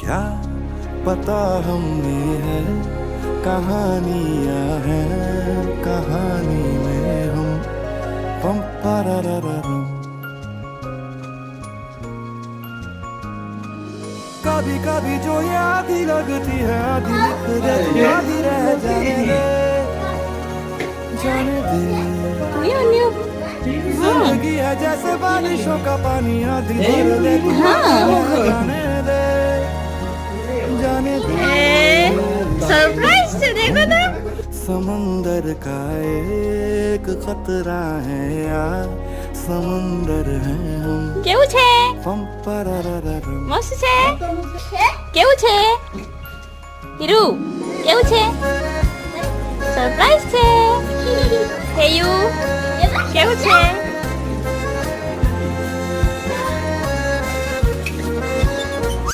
क्या पता हमने है कहानियां हैं कहानी में हम पम पररररम कभी कभी जो याद ही लगती है आधी लिख देती आधी रह जाने दे जिंदगी है जैसे बारिशों का पानी आधी भर देती जाने दे સરપ્રાઈઝ છે દેખો તો समंदर का एक खतरा है यार समंदर है हम કેવું છે पम पररररम મસ્ત છે કેવું છે હીરુ કેવું છે સરપ્રાઈઝ છે થેયુ કેવું છે